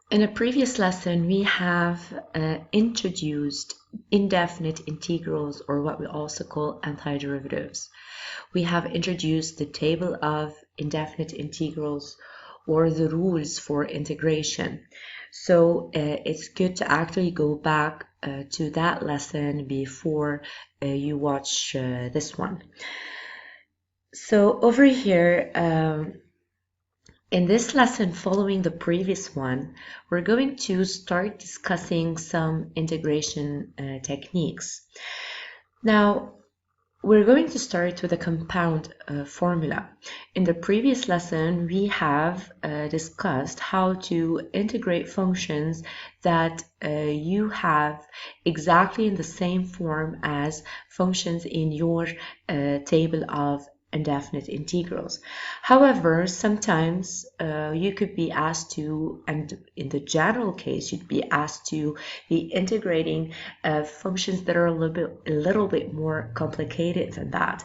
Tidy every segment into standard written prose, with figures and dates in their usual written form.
In a previous lesson, we have introduced indefinite integrals, or what we also call antiderivatives. We have introduced the table of indefinite integrals, or the rules for integration. So it's good to actually go back to that lesson before you watch this one. So over here, in this lesson, following the previous one, we're going to start discussing some integration techniques. Now, we're going to start with a compound formula. In the previous lesson, we have discussed how to integrate functions that you have exactly in the same form as functions in your table of indefinite integrals. However, sometimes you could be asked to, and in the general case, you'd be asked to be integrating functions that are a little bit more complicated than that.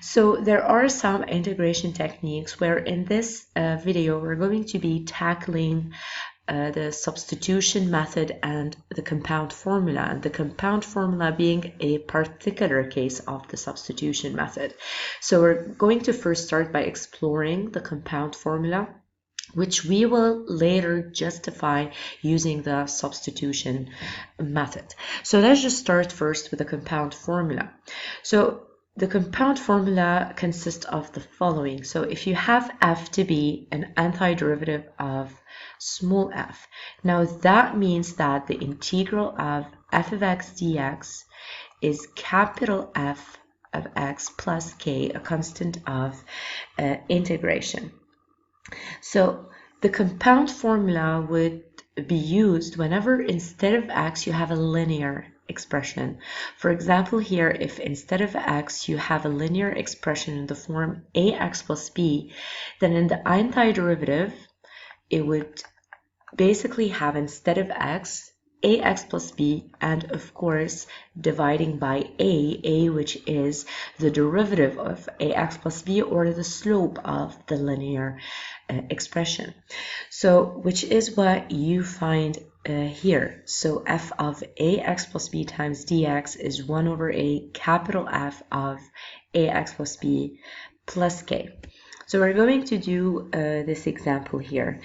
So there are some integration techniques where in this video we're going to be tackling the substitution method and the compound formula, and the compound formula being a particular case of the substitution method. So we're going to first start by exploring the compound formula, which we will later justify using the substitution method. So let's just start first with the compound formula. So the compound formula consists of the following. So if you have f to be an antiderivative of small f, now that means that the integral of f of x dx is capital F of x plus k, a constant of integration. So the compound formula would be used whenever instead of x you have a linear expression. For example, here, if instead of x you have a linear expression in the form ax plus b, then in the antiderivative it would basically have instead of x ax plus b, and of course dividing by a which is the derivative of ax plus b, or the slope of the linear expression. So which is what you find here. So f of ax plus b times dx is 1 over a capital F of ax plus b plus k. So we're going to do this example here.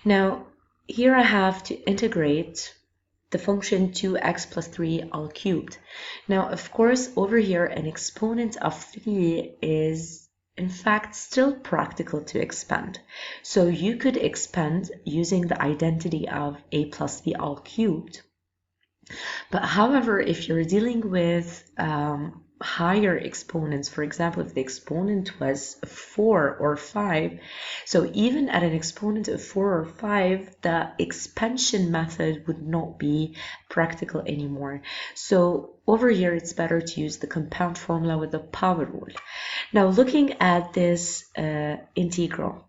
Now here I have to integrate the function 2x plus 3 all cubed. Now, of course, over here, an exponent of 3 is, in fact, still practical to expand. So you could expand using the identity of a plus b all cubed. But however, if you're dealing with higher exponents, for example, if the exponent was 4 or 5, so even at an exponent of 4 or 5, the expansion method would not be practical anymore. So over here, it's better to use the compound formula with the power rule. Now, looking at this integral,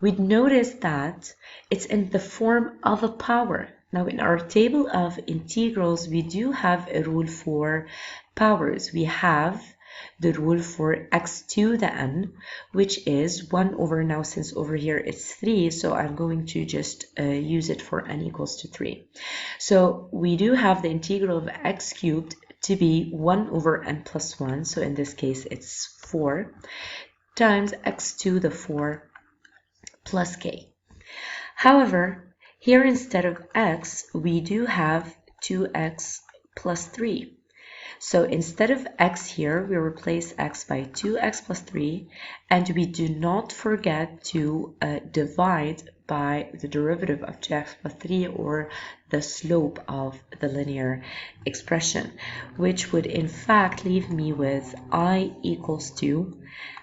we'd notice that it's in the form of a power. Now, in our table of integrals, we do have a rule for powers. We have the rule for x to the n, which is 1 over, now since over here it's 3, so I'm going to just use it for n equals to 3. So we do have the integral of x cubed to be 1 over n plus 1, so in this case it's 4, times x to the 4 plus k. However, here instead of x, we do have 2x plus 3. So instead of x here, we replace x by 2x plus 3, and we do not forget to divide by the derivative of 2x plus 3, or the slope of the linear expression, which would in fact leave me with I equals to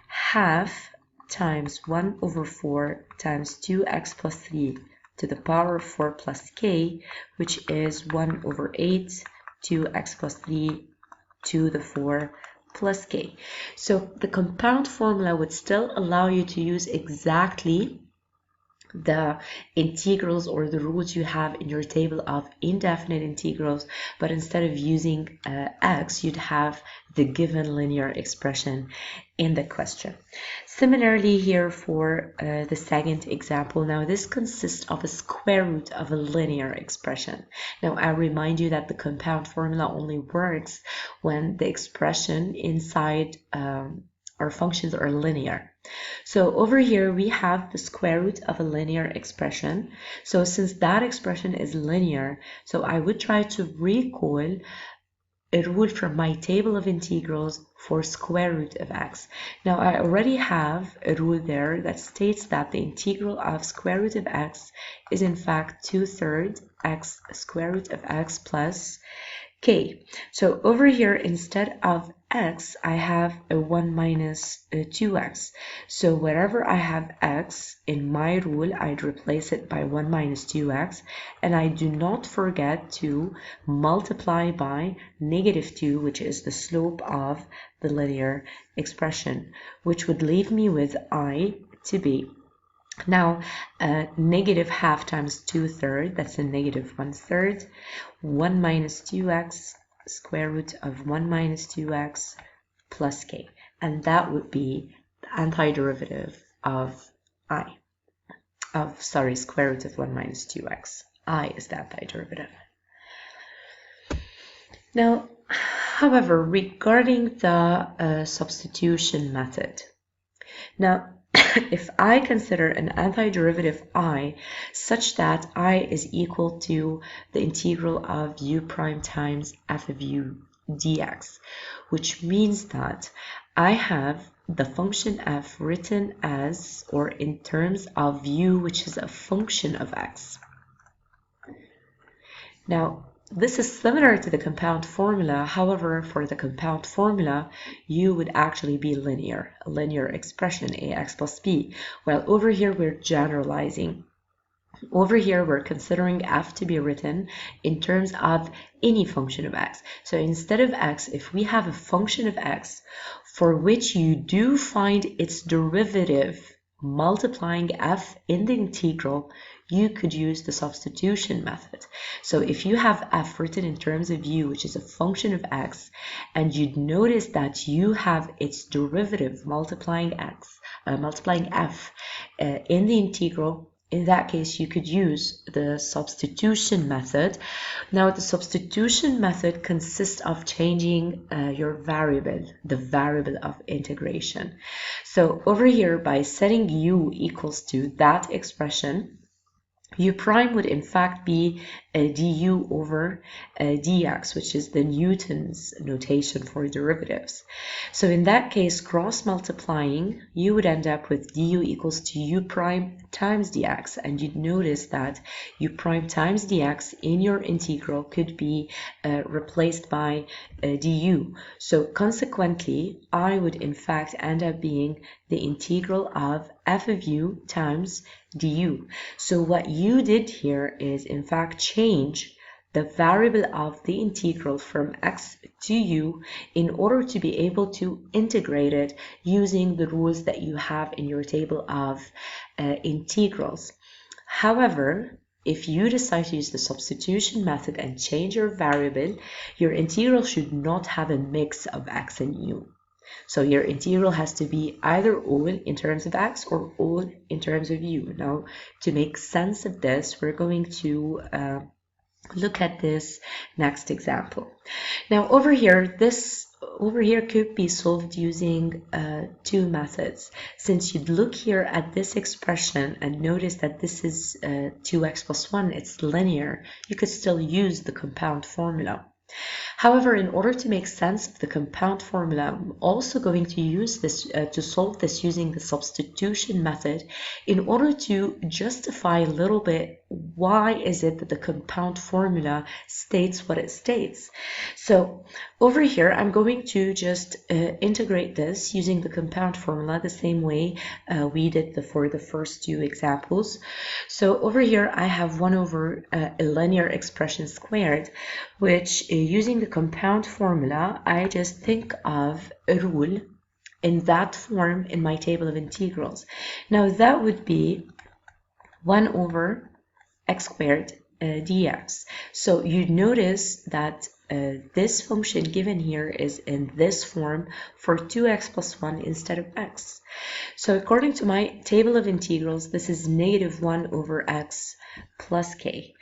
half times 1 over 4 times 2x plus 3 to the power of 4 plus k, which is 1 over 8, 2x plus 3 to the 4 plus k. So the compound formula would still allow you to use exactly the integrals or the rules you have in your table of indefinite integrals, but instead of using x, you'd have the given linear expression in the question. Similarly here for the second example, now this consists of a square root of a linear expression. Now I remind you that the compound formula only works when the expression inside our functions are linear. So over here we have the square root of a linear expression. So since that expression is linear, so I would try to recall a rule from my table of integrals for square root of x. Now I already have a rule there that states that the integral of square root of x is in fact 2/3 x square root of x plus k. So over here, instead of x, I have a 1 minus 2x. So wherever I have x in my rule, I'd replace it by 1 minus 2x. And I do not forget to multiply by -2, which is the slope of the linear expression, which would leave me with I to be. Now, -½ times 2/3, that's a -1/3. 1 minus 2x, square root of 1 minus 2x plus k. And that would be the antiderivative of square root of 1 minus 2x. I is the antiderivative. Now, however, regarding the substitution method, now, if I consider an antiderivative I such that I is equal to the integral of u prime times f of u dx, which means that I have the function f written as, or in terms of u, which is a function of x. Now, this is similar to the compound formula. However, for the compound formula, u would actually be linear, a linear expression, ax plus b. While over here, we're generalizing. Over here, we're considering f to be written in terms of any function of x. So instead of x, if we have a function of x for which you do find its derivative multiplying f in the integral, you could use the substitution method. So if you have f written in terms of u, which is a function of x, and you'd notice that you have its derivative multiplying f in the integral, in that case, you could use the substitution method. Now, the substitution method consists of changing your variable, the variable of integration. So over here, by setting u equals to that expression, u prime would in fact be du over dx, which is the Newton's notation for derivatives. So in that case, cross multiplying, you would end up with du equals to u prime times dx, and you'd notice that u prime times dx in your integral could be replaced by du. So consequently, I would in fact end up being the integral of f of u times du. So what you did here is in fact change the variable of the integral from x to u in order to be able to integrate it using the rules that you have in your table of integrals. However, if you decide to use the substitution method and change your variable, your integral should not have a mix of x and u. So your integral has to be either all in terms of x or all in terms of u. Now, to make sense of this, we're going to look at this next example. Now, over here could be solved using two methods. Since you'd look here at this expression and notice that this is 2x plus 1, it's linear, you could still use the compound formula. However, in order to make sense of the compound formula, I'm also going to use this to solve this using the substitution method in order to justify a little bit why is it that the compound formula states what it states. So over here, I'm going to just integrate this using the compound formula the same way we did for the first two examples. So over here, I have 1 over a linear expression squared, which using the compound formula, I just think of a rule in that form in my table of integrals. Now that would be 1 over x squared dx. So you notice that this function given here is in this form for 2x plus 1 instead of x. So according to my table of integrals, this is negative 1 over x plus k.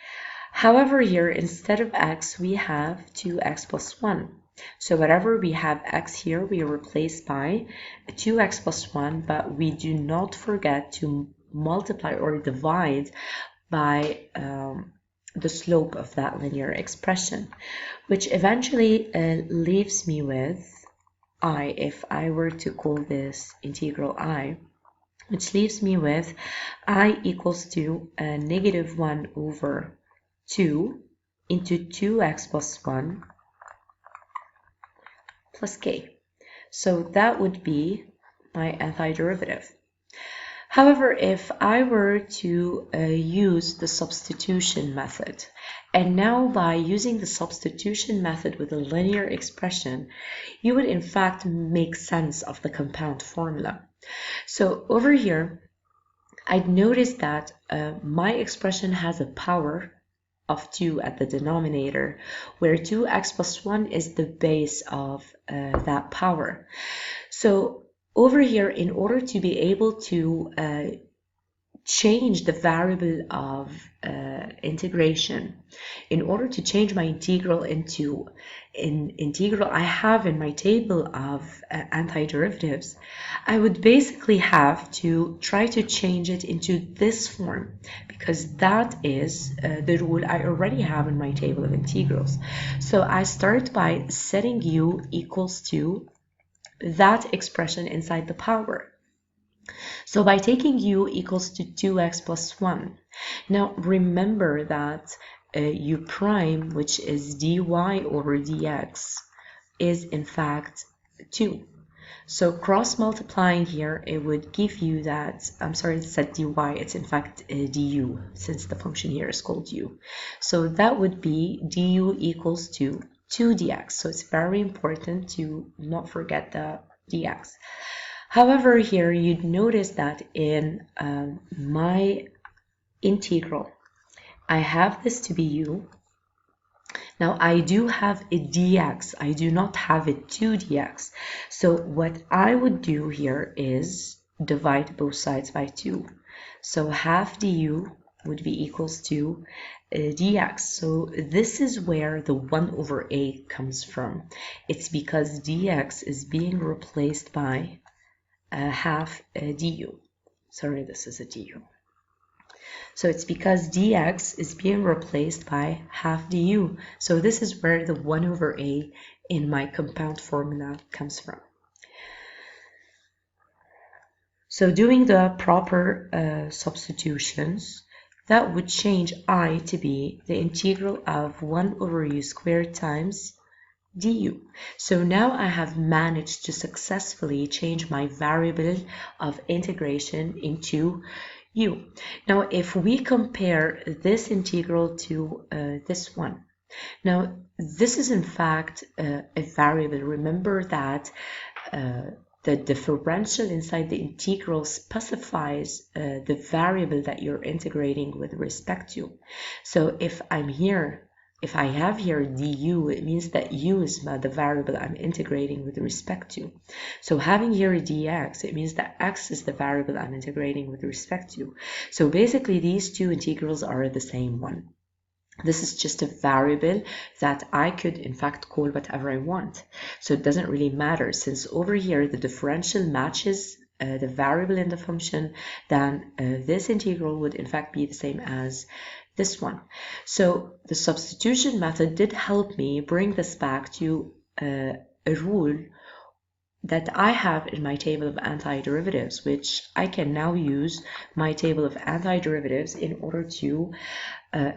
However, here instead of x, we have 2x plus 1. So whatever we have x here, we replace by 2x plus 1, but we do not forget to multiply or divide by the slope of that linear expression, which eventually leaves me with I, if I were to call this integral I, which leaves me with I equals to negative 1 over 2 into 2x plus 1 plus k. So that would be my antiderivative. However, if I were to use the substitution method, and now by using the substitution method with a linear expression, you would in fact make sense of the compound formula. So over here, I'd notice that my expression has a power of 2 at the denominator, where 2x plus 1 is the base of that power. So over here, in order to be able to change the variable of integration, in order to change my integral into an integral I have in my table of antiderivatives, I would basically have to try to change it into this form, because that is the rule I already have in my table of integrals. So I start by setting u equals to that expression inside the power. So by taking u equals to 2x plus 1, now remember that u prime, which is dy over dx, is in fact 2. So cross multiplying here, it would give you that, I'm sorry, it said dy, it's in fact du, since the function here is called u. So that would be du equals to 2 dx. So it's very important to not forget the dx. However, here you'd notice that in my integral, I have this to be u. Now I do have a dx, I do not have a 2 dx. So what I would do here is divide both sides by 2. So half du would be equals to dx. So this is where the 1 over a comes from. It's because dx is being replaced by half du. Sorry, this is a du. So it's because dx is being replaced by half du. So this is where the 1 over a in my compound formula comes from. So doing the proper substitutions, that would change I to be the integral of 1 over u squared times du. So now I have managed to successfully change my variable of integration into u. Now if we compare this integral to this one, now this is in fact a variable. Remember that the differential inside the integral specifies the variable that you're integrating with respect to. So if I have here du, it means that u is the variable I'm integrating with respect to. So having here a dx, it means that x is the variable I'm integrating with respect to. So basically these two integrals are the same one. This is just a variable that I could in fact call whatever I want. So it doesn't really matter, since over here the differential matches the variable in the function, then this integral would in fact be the same as this one. So the substitution method did help me bring this back to a rule that I have in my table of antiderivatives, which I can now use my table of antiderivatives in order to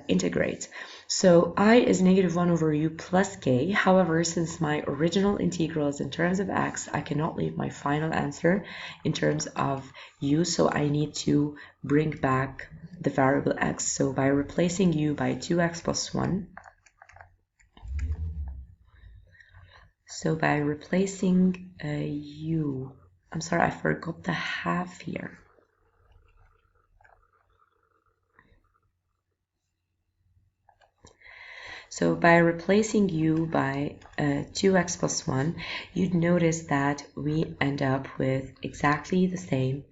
integrate. So I is negative 1 over u plus k. However, since my original integral is in terms of x, I cannot leave my final answer in terms of u, so I need to bring back the variable x. So by replacing u by 2x plus 1, so by replacing u, I'm sorry, I forgot the half here. So by replacing u by 2x plus 1, you'd notice that we end up with exactly the same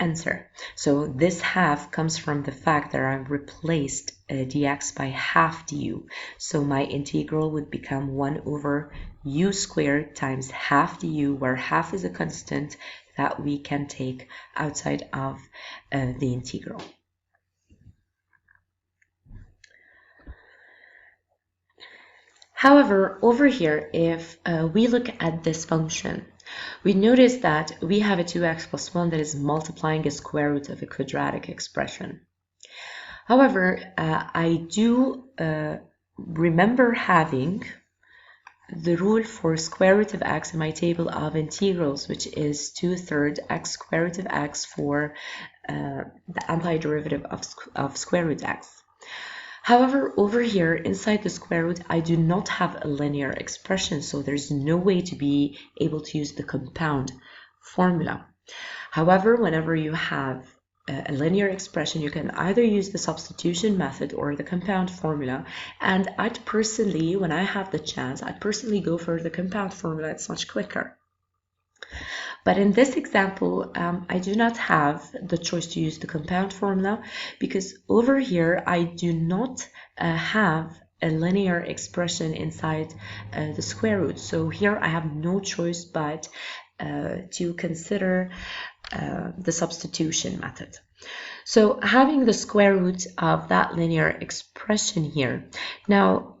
answer. So this half comes from the fact that I replaced dx by half du. So my integral would become 1 over u squared times half du, where half is a constant that we can take outside of the integral. However, over here, if we look at this function, we notice that we have a 2x plus 1 that is multiplying a square root of a quadratic expression. However, I do remember having the rule for square root of x in my table of integrals, which is 2/3 x square root of x for the antiderivative of square root x. However, over here inside the square root, I do not have a linear expression, so there's no way to be able to use the compound formula. However, whenever you have a linear expression, you can either use the substitution method or the compound formula. And I'd personally, when I have the chance, I'd personally go for the compound formula. It's much quicker. But in this example, I do not have the choice to use the compound formula because over here I do not have a linear expression inside the square root. So here I have no choice but to consider the substitution method. So having the square root of that linear expression here, now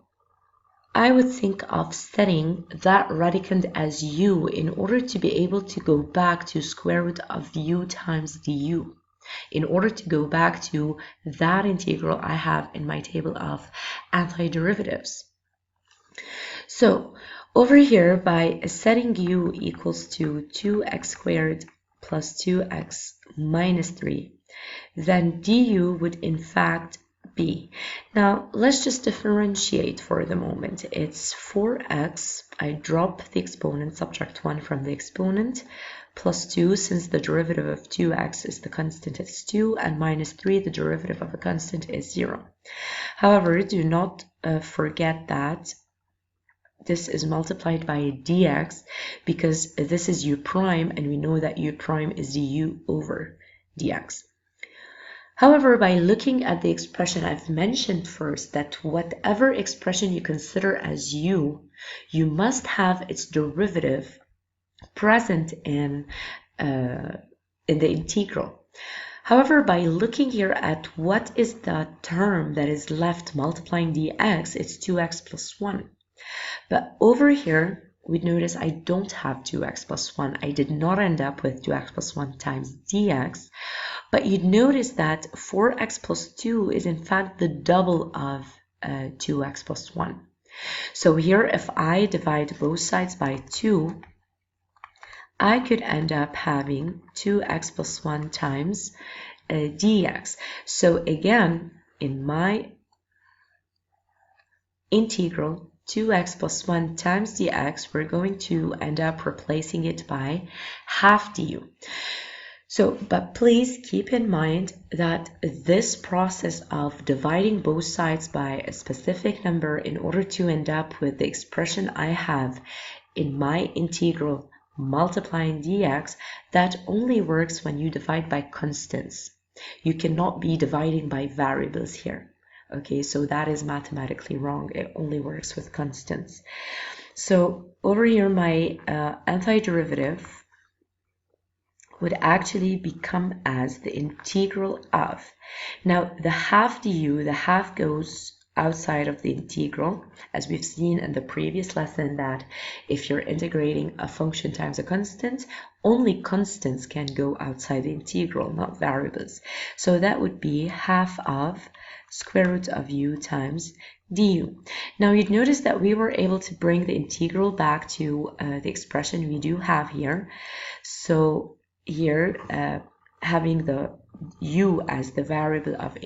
I would think of setting that radicand as u in order to be able to go back to square root of u times du, in order to go back to that integral I have in my table of antiderivatives. So over here, by setting u equals to 2x squared plus 2x minus 3, then du would in fact be. Now let's just differentiate for the moment. It's 4x, I drop the exponent, subtract 1 from the exponent, plus 2, since the derivative of 2x is the constant, it's 2, and minus 3, the derivative of a constant is 0. However, do not forget that this is multiplied by dx because this is u prime, and we know that u prime is du over dx. However, by looking at the expression, I've mentioned first that whatever expression you consider as u, you must have its derivative present in the integral. However, by looking here at what is the term that is left multiplying dx, it's 2x plus 1. But over here, we notice I don't have 2x plus 1. I did not end up with 2x plus 1 times dx. But you'd notice that 4x plus 2 is in fact the double of 2x plus 1. So here, if I divide both sides by 2, I could end up having 2x plus 1 times dx. So again, in my integral, 2x plus 1 times dx, we're going to end up replacing it by half du. So, but please keep in mind that this process of dividing both sides by a specific number in order to end up with the expression I have in my integral multiplying dx, that only works when you divide by constants. You cannot be dividing by variables here. Okay, so that is mathematically wrong. It only works with constants. So over here, my antiderivative would actually become as the integral of. Now, the half du, the half goes outside of the integral, as we've seen in the previous lesson that if you're integrating a function times a constant, only constants can go outside the integral, not variables. So that would be half of square root of u times du. Now you'd notice that we were able to bring the integral back to the expression we do have here. So here, having the u as the variable of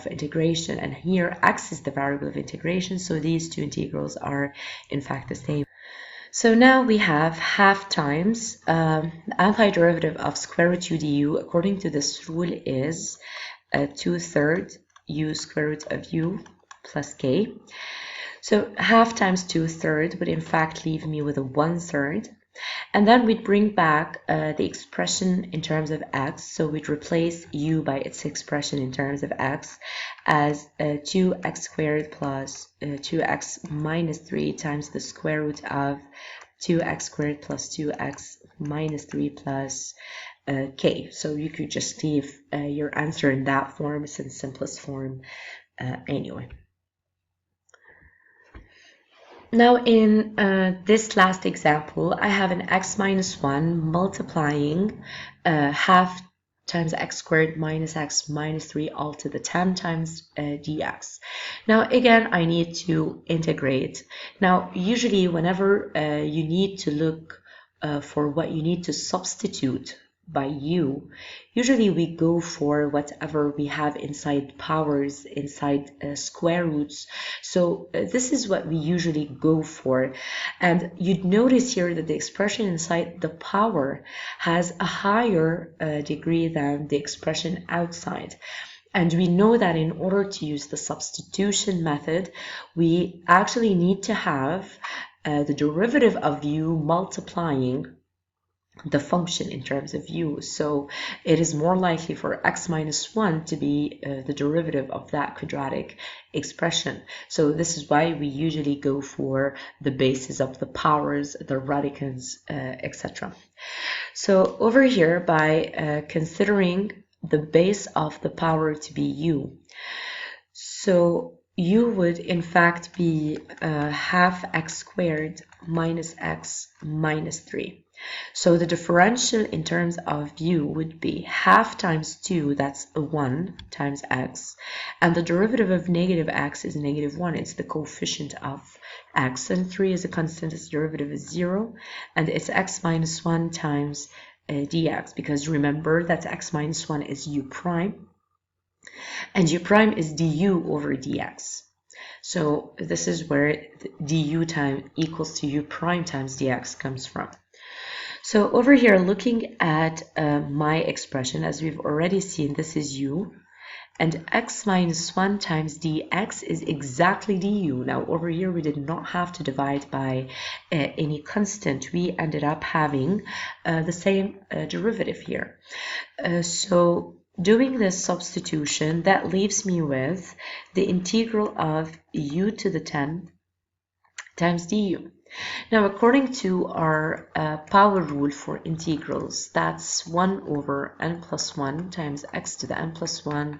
integration, and here x is the variable of integration, so these two integrals are in fact the same. So now we have half times the antiderivative of square root u du, according to this rule, is 2/3 u square root of u plus k. So half times 2/3 would in fact leave me with a 1/3. And then we'd bring back the expression in terms of x. So we'd replace u by its expression in terms of x as 2x squared plus 2x minus 3 times the square root of 2x squared plus 2x minus 3 plus k. So you could just leave your answer in that form. It's in simplest form anyway. Now in this last example, I have an x minus 1 multiplying half times x squared minus x minus 3 all to the 10 times dx. Now again, I need to integrate. Now usually whenever you need to look for what you need to substitute by u, usually we go for whatever we have inside powers, inside square roots. So this is what we usually go for. And you'd notice here that the expression inside the power has a higher degree than the expression outside. And we know that in order to use the substitution method, we actually need to have the derivative of u multiplying the function in terms of u. So it is more likely for x minus 1 to be the derivative of that quadratic expression. So this is why we usually go for the bases of the powers, the radicands, etc. So over here, by considering the base of the power to be u, so u would in fact be half x squared minus x minus 3. So the differential in terms of u would be half times 2, that's a 1 times x, and the derivative of negative x is negative 1, it's the coefficient of x, and 3 is a constant, its derivative is 0, and it's x minus 1 times dx, because remember that x minus 1 is u prime, and u prime is du over dx. So this is where du time equals to u prime times dx comes from. So over here, looking at my expression, as we've already seen, this is u, and x minus 1 times dx is exactly du. Now over here, we did not have to divide by any constant. We ended up having the same derivative here. So doing this substitution, that leaves me with the integral of u to the 10 times du. Now, according to our power rule for integrals, that's 1 over n plus 1 times x to the n plus 1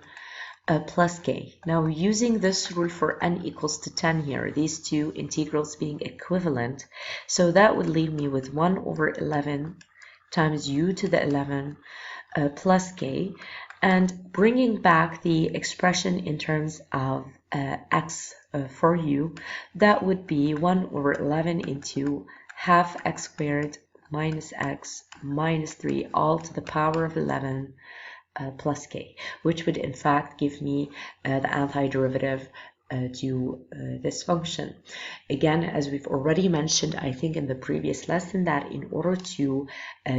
plus k. Now, using this rule for n equals to 10 here, these two integrals being equivalent, so that would leave me with 1 over 11 times u to the 11 plus k, and bringing back the expression in terms of x for u, that would be 1 over 11 into half x squared minus x minus 3 all to the power of 11 plus k, which would in fact give me the antiderivative to this function. Again, as we've already mentioned, I think in the previous lesson, that in order to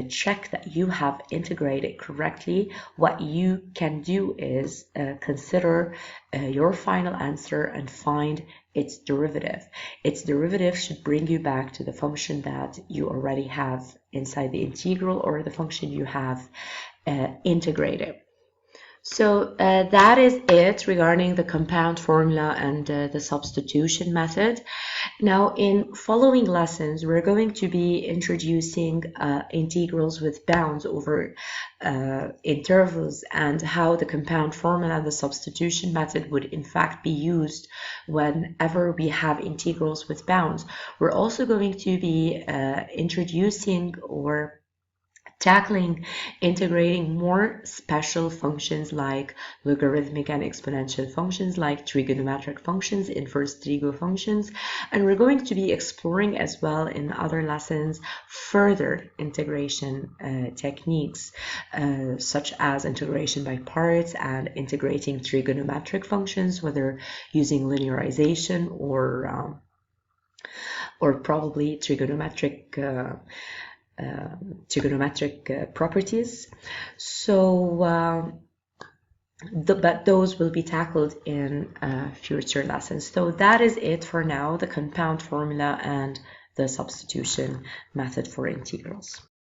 check that you have integrated correctly, what you can do is consider your final answer and find its derivative. Its derivative should bring you back to the function that you already have inside the integral, or the function you have integrated. So that is it regarding the compound formula and the substitution method. Now, in following lessons, we're going to be introducing integrals with bounds over intervals, and how the compound formula and the substitution method would in fact be used whenever we have integrals with bounds. We're also going to be introducing or tackling integrating more special functions like logarithmic and exponential functions, like trigonometric functions, inverse trigo functions, and we're going to be exploring as well in other lessons further integration techniques, such as integration by parts and integrating trigonometric functions, whether using linearization or probably trigonometric properties. So but those will be tackled in future lessons. So that is it for now, the compound formula and the substitution method for integrals.